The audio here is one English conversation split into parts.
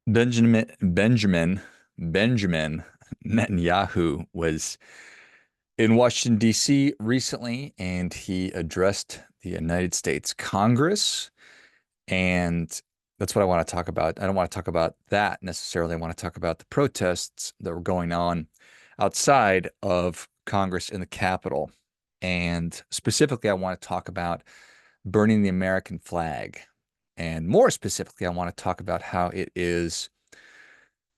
Benjamin Netanyahu was in Washington, D.C. recently, and he addressed the United States Congress. And that's what I want to talk about. I don't want to talk about that necessarily. I want to talk about the protests that were going on outside of Congress in the Capitol. And specifically, I want to talk about burning the American flag. And more specifically, I want to talk about how it is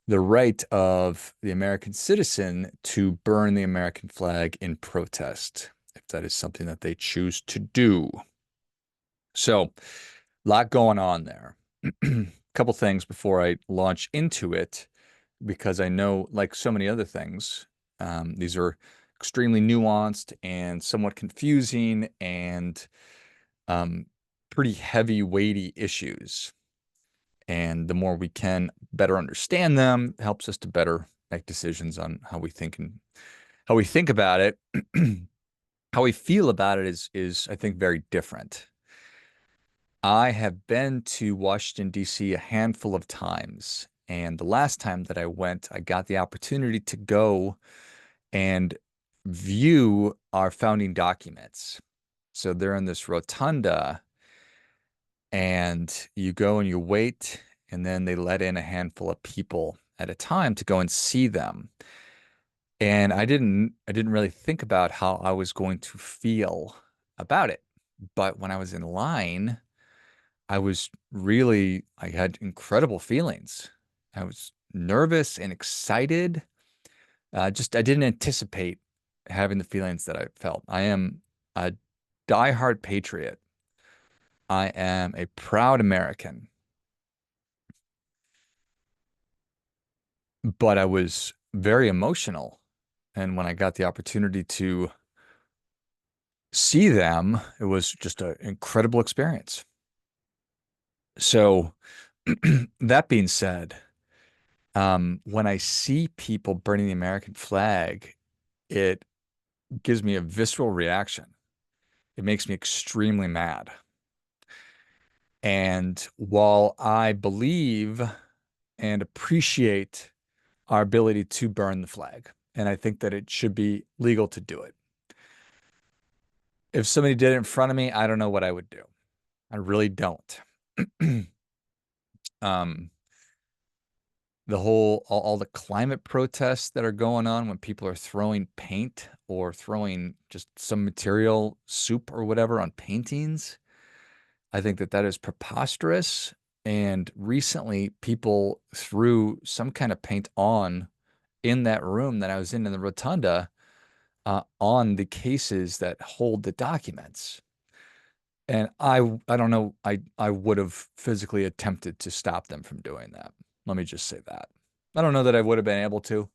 the right of the American citizen to burn the American flag in protest, if that is something that they choose to do. So, a lot going on there. A couple things before I launch into it, because I know, like so many other things, these are extremely nuanced and somewhat confusing and um, pretty heavy, weighty issues. And the more we can better understand them, helps us to better make decisions on how we think and how we think about it. How we feel about it is I think very different. I have been to Washington, D.C. a handful of times. And the last time that I went, I got the opportunity to go and view our founding documents. So they're in this rotunda, and you go and you wait, and then they let in a handful of people at a time to go and see them. And I didn't really think about how I was going to feel about it. But when I was in line, I had incredible feelings. I was nervous and excited. I didn't anticipate having the feelings that I felt. I am a diehard patriot. I am a proud American, but I was very emotional. And when I got the opportunity to see them, it was just an incredible experience. So, that being said, when I see people burning the American flag, it gives me a visceral reaction. It makes me extremely mad. And while I believe and appreciate our ability to burn the flag, and I think that it should be legal to do it, if somebody did it in front of me, I don't know what I would do. I really don't. Um, all the climate protests that are going on when people are throwing paint or throwing just some material, soup or whatever on paintings. I think that that is preposterous. And recently, people threw some kind of paint on in that room that I was in the rotunda, on the cases that hold the documents. And I don't know, I would have physically attempted to stop them from doing that. Let me just say that. I don't know that I would have been able to,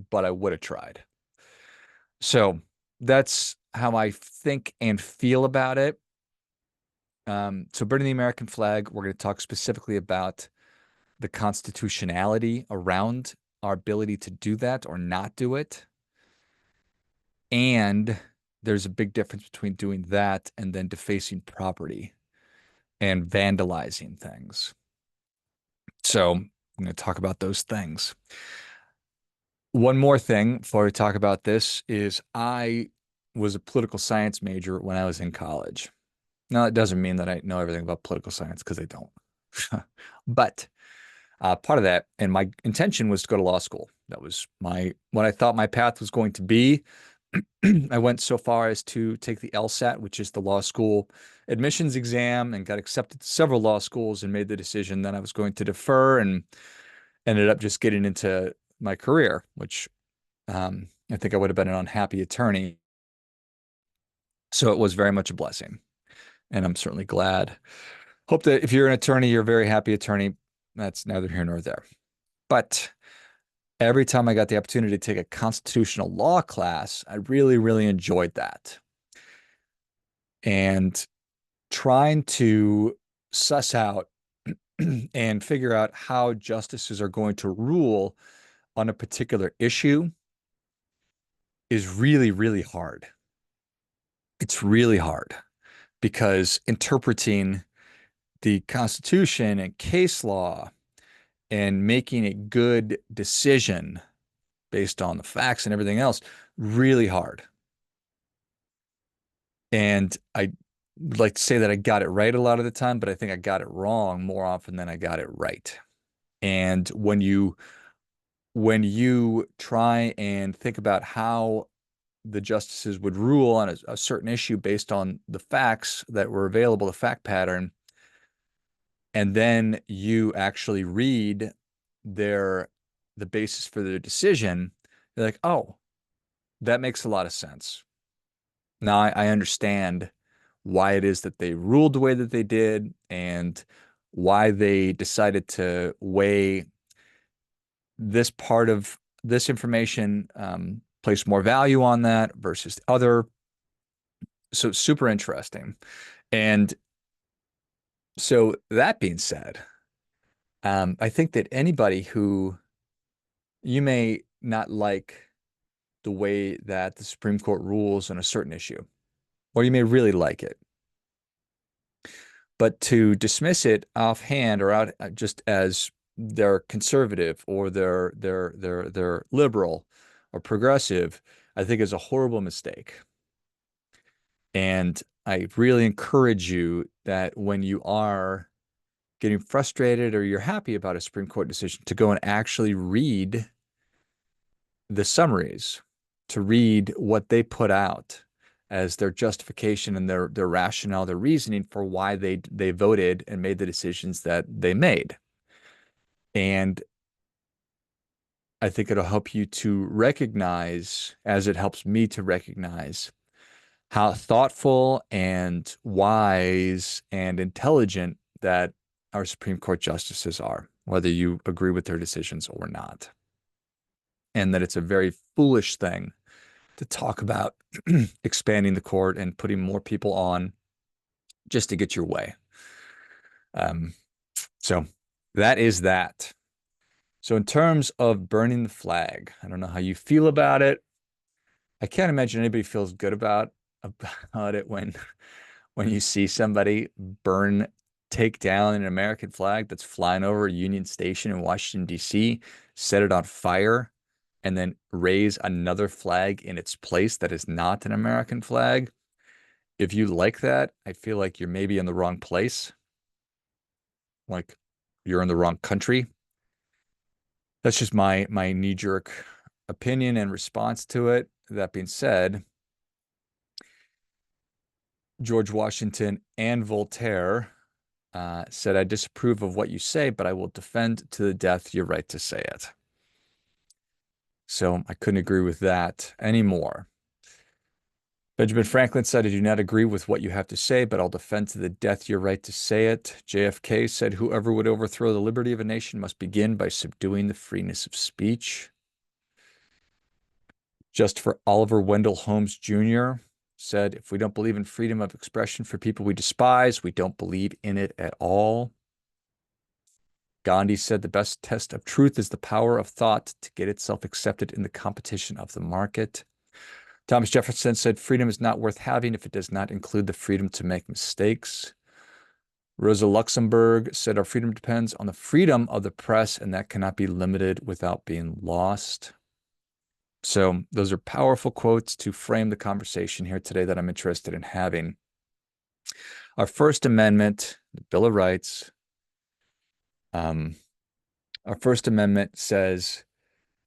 but I would have tried. So that's how I think and feel about it. So burning the American flag, we're going to talk specifically about the constitutionality around our ability to do that or not do it. And there's a big difference between doing that and then defacing property and vandalizing things. So I'm going to talk about those things. One more thing before we talk about this is I was a political science major when I was in college. Now, that doesn't mean that I know everything about political science because I don't. But part of that, and my intention was to go to law school. That was what I thought my path was going to be. I went so far as to take the LSAT, which is the law school admissions exam, and got accepted to several law schools and made the decision that I was going to defer and ended up just getting into my career, which I think I would have been an unhappy attorney. So it was very much a blessing. And I'm certainly glad. Hope that if you're an attorney, you're a very happy attorney. That's neither here nor there. But every time I got the opportunity to take a constitutional law class, I really, really enjoyed that. And trying to suss out and figure out how justices are going to rule on a particular issue is really, really hard. It's really hard because interpreting the Constitution and case law and making a good decision based on the facts and everything else really hard. And I would like to say that I got it right a lot of the time, but I think I got it wrong more often than I got it right. And when you try and think about how the justices would rule on a certain issue based on the facts that were available, the fact pattern, and then you actually read their the basis for their decision, you're like, oh, that makes a lot of sense. Now I understand why it is that they ruled the way that they did and why they decided to weigh this part of this information, place more value on that versus the other. So super interesting. And so that being said, I think that anybody who you may not like the way that the Supreme Court rules on a certain issue, or you may really like it, but to dismiss it offhand or out just as they're conservative or they're liberal or progressive, I think is a horrible mistake. And I really encourage you that when you are getting frustrated or you're happy about a Supreme Court decision, to go and actually read the summaries, to read what they put out as their justification and their rationale, their reasoning for why they voted and made the decisions that they made. And I think it'll help you to recognize, as it helps me to recognize, how thoughtful and wise and intelligent that our Supreme Court justices are, whether you agree with their decisions or not. And that it's a very foolish thing to talk about expanding the court and putting more people on just to get your way. Um, so that is that. So in terms of burning the flag, I don't know how you feel about it. I can't imagine anybody feels good about it when you see somebody take down an American flag that's flying over Union Station in Washington, D.C., set it on fire, and then raise another flag in its place that is not an American flag. If you like that, I feel like you're maybe in the wrong place. Like you're in the wrong country. That's just my knee-jerk opinion and response to it. That being said, George Washington and Voltaire said, I disapprove of what you say, but I will defend to the death your right to say it. So I couldn't agree with that anymore. Benjamin Franklin said, I do not agree with what you have to say, but I'll defend to the death your right to say it. JFK said, whoever would overthrow the liberty of a nation must begin by subduing the freeness of speech. Just for Oliver Wendell Holmes Jr. said, if we don't believe in freedom of expression for people we despise, we don't believe in it at all. Gandhi said, the best test of truth is the power of thought to get itself accepted in the competition of the market. Thomas Jefferson said, freedom is not worth having if it does not include the freedom to make mistakes. Rosa Luxemburg said, our freedom depends on the freedom of the press, and that cannot be limited without being lost. So those are powerful quotes to frame the conversation here today that I'm interested in having. Our First Amendment, the Bill of Rights, our First Amendment says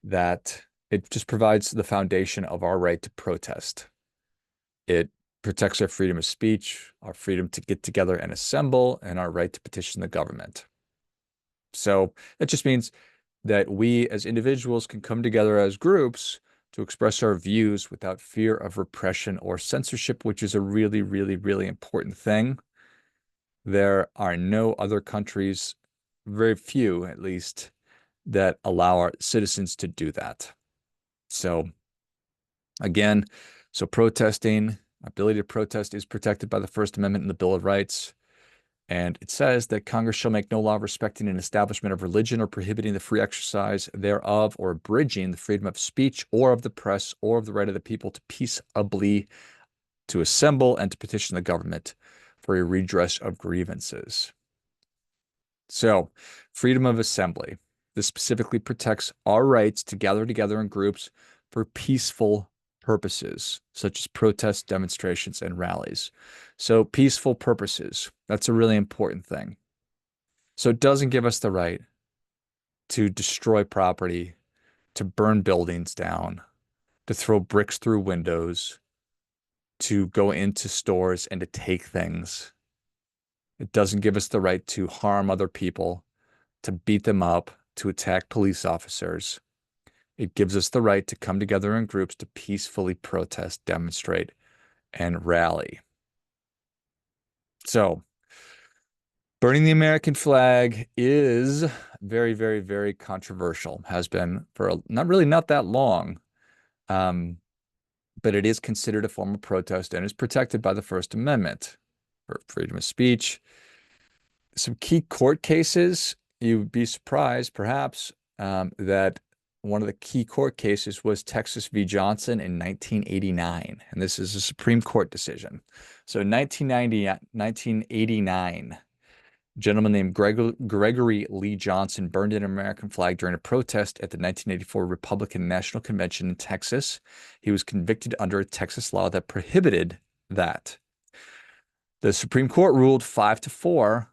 that it just provides the foundation of our right to protest. It protects our freedom of speech, our freedom to get together and assemble, and our right to petition the government. So that just means that we as individuals can come together as groups to express our views without fear of repression or censorship, which is a really, really, really important thing. There are no other countries, very few at least, that allow our citizens to do that. So again, so protesting, ability to protest is protected by the First Amendment and the Bill of Rights. And it says that Congress shall make no law respecting an establishment of religion or prohibiting the free exercise thereof or abridging the freedom of speech or of the press or of the right of the people to peaceably to assemble and to petition the government for a redress of grievances. So freedom of assembly. This specifically protects our rights to gather together in groups for peaceful purposes, such as protests, demonstrations, and rallies. So peaceful purposes, that's a really important thing. So it doesn't give us the right to destroy property, to burn buildings down, to throw bricks through windows, to go into stores and to take things. It doesn't give us the right to harm other people, to beat them up, to attack police officers. It gives us the right to come together in groups to peacefully protest, demonstrate, and rally. So, burning the American flag is very, very, very controversial, has been for not that long. But it is considered a form of protest and is protected by the First Amendment for freedom of speech. Some key court cases, you'd be surprised perhaps that one of the key court cases was Texas v. Johnson in 1989. And this is a Supreme Court decision. So in 1989, a gentleman named Gregory Lee Johnson burned an American flag during a protest at the 1984 Republican National Convention in Texas. He was convicted under a Texas law that prohibited that. The Supreme Court ruled 5-4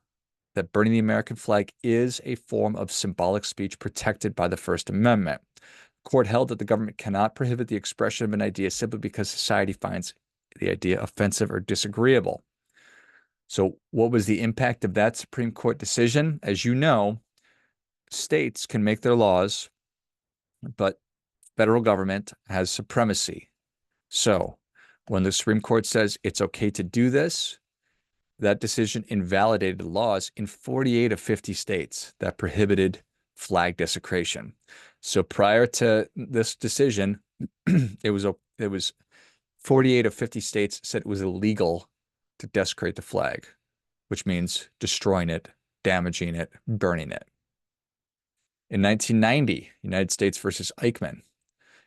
that burning the American flag is a form of symbolic speech protected by the First Amendment. The court held that the government cannot prohibit the expression of an idea simply because society finds the idea offensive or disagreeable. So what was the impact of that Supreme Court decision? As you know, states can make their laws, but federal government has supremacy. So when the Supreme Court says it's okay to do this, that decision invalidated laws in 48 of 50 states that prohibited flag desecration. So prior to this decision, it was 48 of 50 states said it was illegal to desecrate the flag, which means destroying it, damaging it, burning it. In 1990, United States versus Eichmann.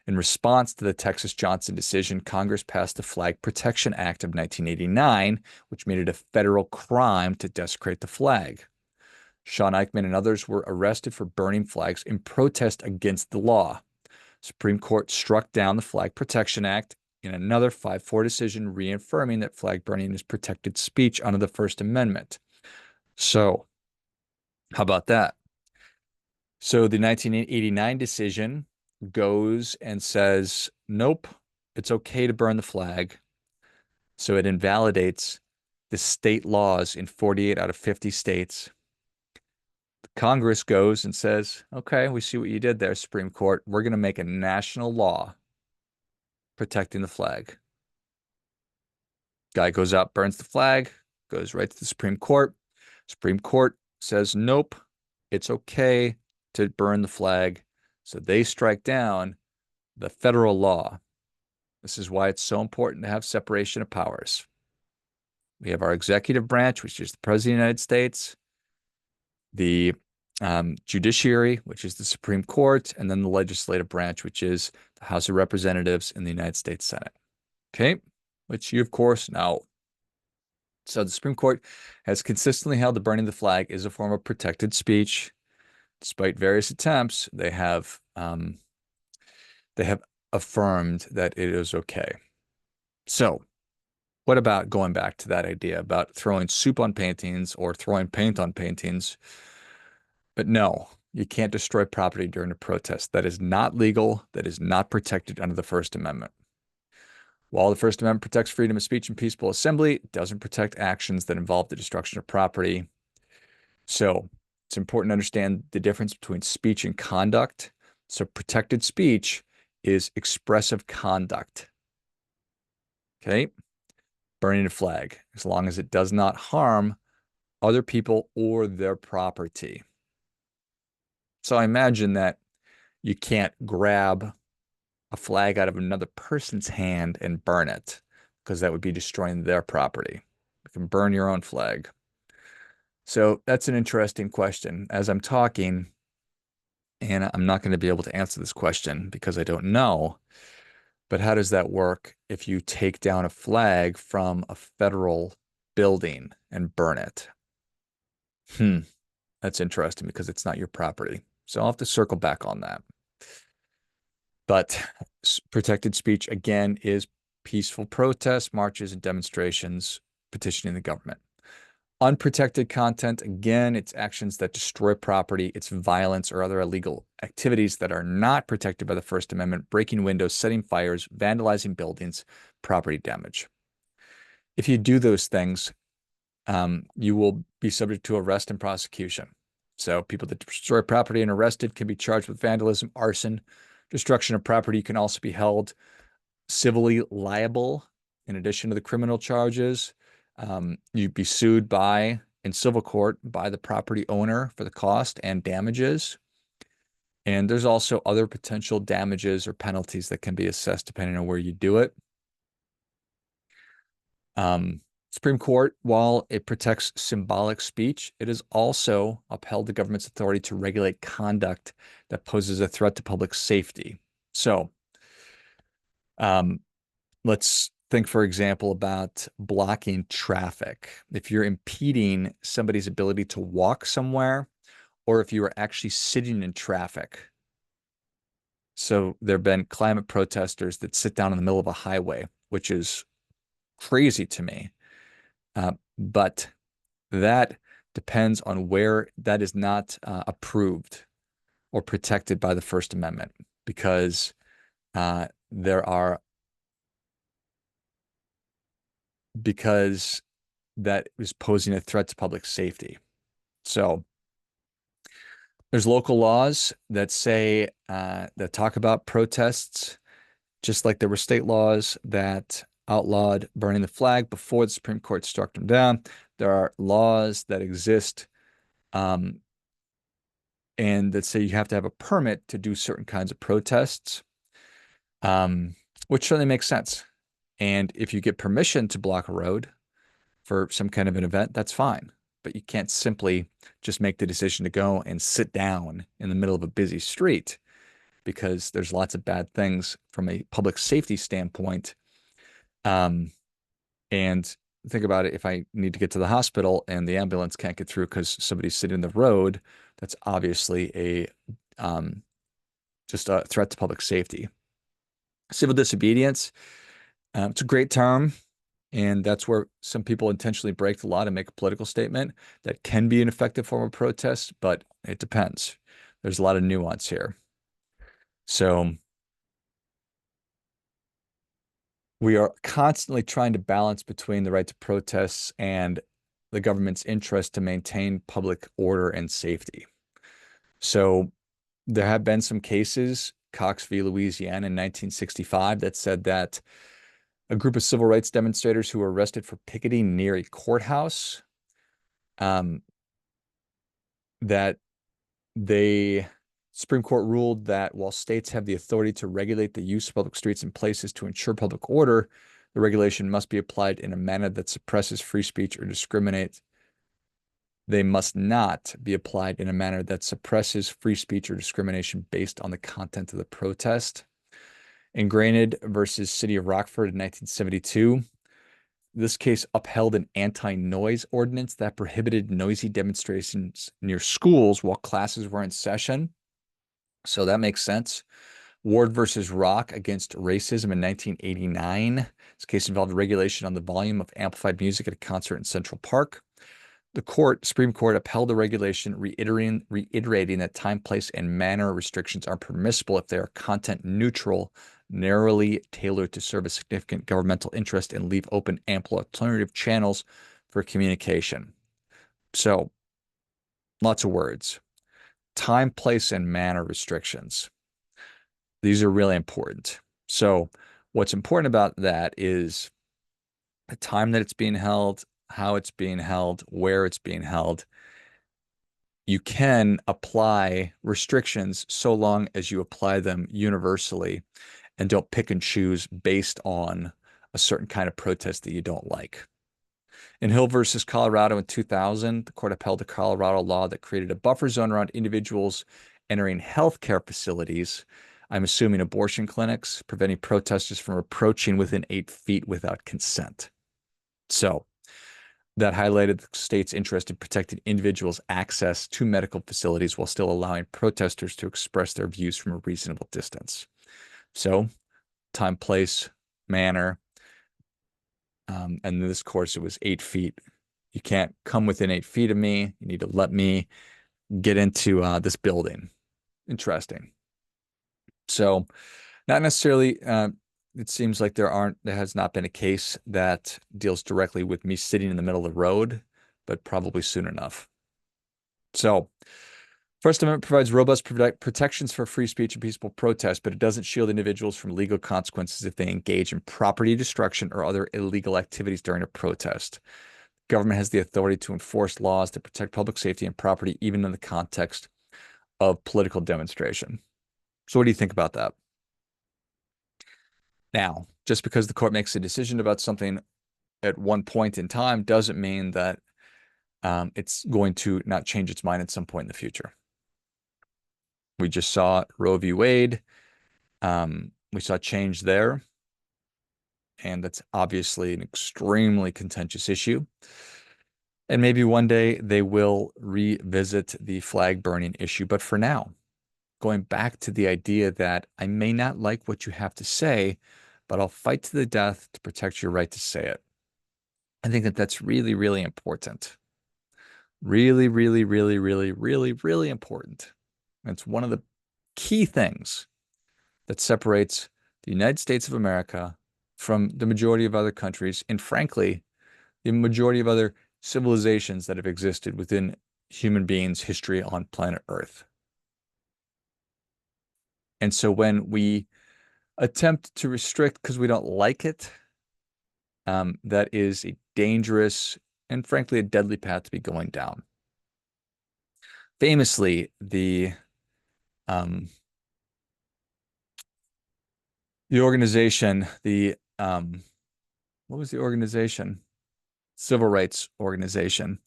In response to the Texas Johnson decision, Congress passed the Flag Protection Act of 1989, which made it a federal crime to desecrate the flag. Sean Eichmann and others were arrested for burning flags in protest against the law. Supreme Court struck down the Flag Protection Act in another 5-4 decision, reaffirming that flag burning is protected speech under the First Amendment. So, how about that? So the 1989 decision goes and says, nope, it's okay to burn the flag. So it invalidates the state laws in 48 out of 50 states. Congress goes and says, okay, we see what you did there, Supreme Court. We're going to make a national law protecting the flag. Guy goes out, burns the flag, goes right to the Supreme Court. Supreme Court says, nope, it's okay to burn the flag. So they strike down the federal law. This is why it's so important to have separation of powers. We have our executive branch, which is the President of the United States, the judiciary, which is the Supreme Court, and then the legislative branch, which is the House of Representatives in the United States Senate. Okay, which you, of course, know. So the Supreme Court has consistently held the burning of the flag is a form of protected speech. Despite various attempts, they have affirmed that it is okay. So what about going back to that idea about throwing soup on paintings or throwing paint on paintings? But no, you can't destroy property during a protest. That is not legal. That is not protected under the First Amendment. While the First Amendment protects freedom of speech and peaceful assembly, it doesn't protect actions that involve the destruction of property. So it's important to understand the difference between speech and conduct. So protected speech is expressive conduct. Okay? Burning a flag, as long as it does not harm other people or their property. So I imagine that you can't grab a flag out of another person's hand and burn it, because that would be destroying their property. You can burn your own flag. So that's an interesting question. As I'm talking, and I'm not going to be able to answer this question because I don't know, but how does that work if you take down a flag from a federal building and burn it? That's interesting because it's not your property. So I'll have to circle back on that. But protected speech, again, is peaceful protests, marches, and demonstrations petitioning the government. Unprotected content, again, it's actions that destroy property, it's violence or other illegal activities that are not protected by the First Amendment, breaking windows, setting fires, vandalizing buildings, property damage. If you do those things, you will be subject to arrest and prosecution. So people that destroy property and arrested can be charged with vandalism, arson, destruction of property. You can also be held civilly liable in addition to the criminal charges. You'd be sued in civil court by the property owner for the cost and damages. And there's also other potential damages or penalties that can be assessed depending on where you do it. Supreme Court, while it protects symbolic speech, it has also upheld the government's authority to regulate conduct that poses a threat to public safety. So, let's think, for example, about blocking traffic. If you're impeding somebody's ability to walk somewhere, or if you are actually sitting in traffic. So there have been climate protesters that sit down in the middle of a highway, which is crazy to me. But that depends on where that is not approved or protected by the First Amendment, because because that is posing a threat to public safety. So there's local laws that say that talk about protests, just like there were state laws that outlawed burning the flag before the Supreme Court struck them down. There are laws that exist and that say you have to have a permit to do certain kinds of protests, which certainly makes sense. And if you get permission to block a road for some kind of an event, that's fine. But you can't simply just make the decision to go and sit down in the middle of a busy street, because there's lots of bad things from a public safety standpoint. And think about it, if I need to get to the hospital and the ambulance can't get through because somebody's sitting in the road, that's obviously just a threat to public safety. Civil disobedience, it's a great term, and that's where some people intentionally break the law to make a political statement. That can be an effective form of protest, but it depends. There's a lot of nuance here. So we are constantly trying to balance between the right to protests and the government's interest to maintain public order and safety. So there have been some cases, Cox v. Louisiana in 1965, that said that a group of civil rights demonstrators who were arrested for picketing near a courthouse, that the Supreme Court ruled that while states have the authority to regulate the use of public streets and places to ensure public order, the regulation must be applied in a manner that suppresses free speech or discriminates. They must not be applied in a manner that suppresses free speech or discrimination based on the content of the protest. In Granted versus City of Rockford in 1972, this case upheld an anti-noise ordinance that prohibited noisy demonstrations near schools while classes were in session. So that makes sense. Ward versus Rock against racism in 1989. This case involved regulation on the volume of amplified music at a concert in Central Park. The Supreme Court upheld the regulation, reiterating that time, place, and manner restrictions are permissible if they are content neutral, narrowly tailored to serve a significant governmental interest, and leave open ample alternative channels for communication. So, lots of words. Time, place, and manner restrictions. These are really important. So, what's important about that is the time that it's being held, how it's being held, where it's being held. You can apply restrictions so long as you apply them universally and don't pick and choose based on a certain kind of protest that you don't like. In Hill versus Colorado in 2000, the court upheld a Colorado law that created a buffer zone around individuals entering healthcare facilities, I'm assuming abortion clinics, preventing protesters from approaching within 8 feet without consent. So that highlighted the state's interest in protecting individuals' access to medical facilities while still allowing protesters to express their views from a reasonable distance. So, time, place, manner, and in this course, it was 8 feet. You can't come within 8 feet of me. You need to let me get into this building. Interesting. So, not necessarily. It seems like there has not been a case that deals directly with me sitting in the middle of the road, but probably soon enough. So, First Amendment provides robust protections for free speech and peaceful protest, but it doesn't shield individuals from legal consequences if they engage in property destruction or other illegal activities during a protest. Government has the authority to enforce laws that protect public safety and property, even in the context of political demonstration. So, what do you think about that? Now, just because the court makes a decision about something at one point in time doesn't mean that it's going to not change its mind at some point in the future. We just saw Roe v. Wade. We saw change there, and that's obviously an extremely contentious issue. And maybe one day they will revisit the flag burning issue. But for now, going back to the idea that I may not like what you have to say, but I'll fight to the death to protect your right to say it. I think that that's really, really important. Really, really, really, really, really, really important. It's one of the key things that separates the United States of America from the majority of other countries, and frankly, the majority of other civilizations that have existed within human beings' history on planet Earth. And so when we attempt to restrict because we don't like it, that is a dangerous and frankly a deadly path to be going down. Famously, the organization, what was the organization? Civil rights organization.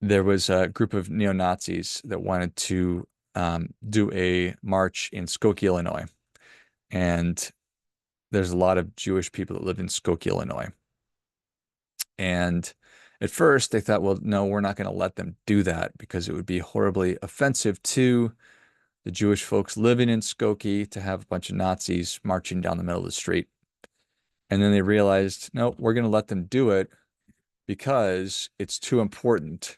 There was a group of neo-Nazis that wanted to do a march in Skokie, Illinois. And there's a lot of Jewish people that live in Skokie, Illinois. And at first they thought, well, no, we're not going to let them do that because it would be horribly offensive to the Jewish folks living in Skokie to have a bunch of Nazis marching down the middle of the street. And then they realized, no, we're going to let them do it because it's too important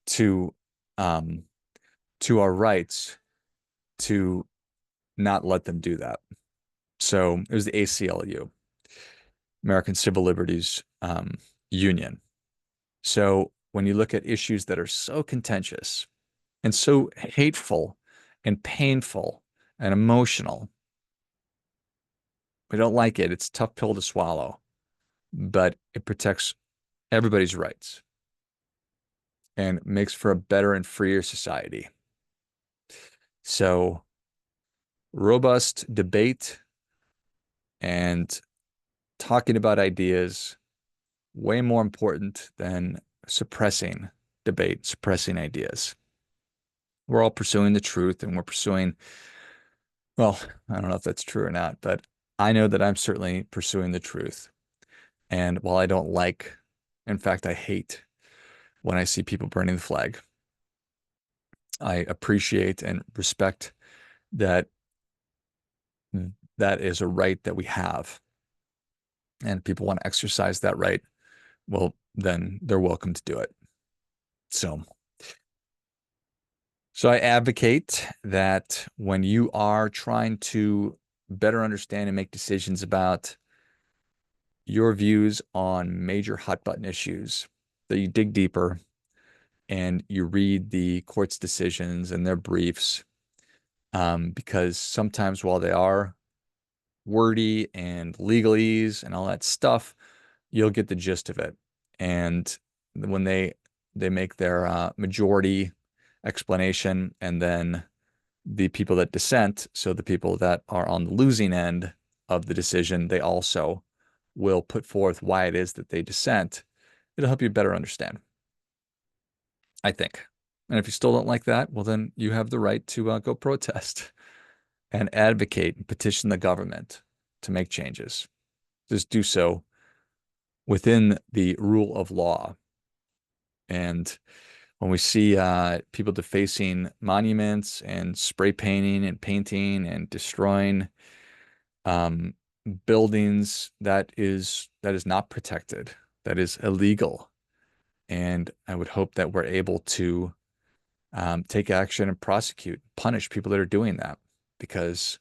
to our rights to not let them do that. So it was the ACLU, American Civil Liberties Union. So when you look at issues that are so contentious and so hateful and painful and emotional, we don't like it. It's a tough pill to swallow, but it protects everybody's rights and makes for a better and freer society. So robust debate and talking about ideas, way more important than suppressing debate, suppressing ideas. We're all pursuing the truth and we're pursuing, well, I don't know if that's true or not, but I know that I'm certainly pursuing the truth. And while I don't like, in fact, I hate when I see people burning the flag, I appreciate and respect that that is a right that we have. And people want to exercise that right, well, then they're welcome to do it. So I advocate that when you are trying to better understand and make decisions about your views on major hot button issues, that you dig deeper and you read the court's decisions and their briefs, because sometimes while they are wordy and legalese and all that stuff, you'll get the gist of it. And when they make their majority explanation, and then the people that dissent, so the people that are on the losing end of the decision, they also will put forth why it is that they dissent. It'll help you better understand, I think. And if you still don't like that, well, then you have the right to go protest and advocate and petition the government to make changes. Just do so within the rule of law. And when we see people defacing monuments and spray painting and painting and destroying um, buildings, that is not protected. That is illegal. And I would hope that we're able to take action and prosecute, punish people that are doing that, because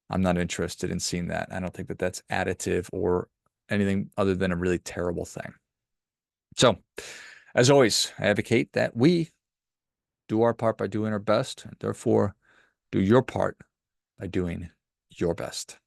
I'm not interested in seeing that. I don't think that that's additive or anything other than a really terrible thing. So, as always, I advocate that we do our part by doing our best, and therefore do your part by doing your best.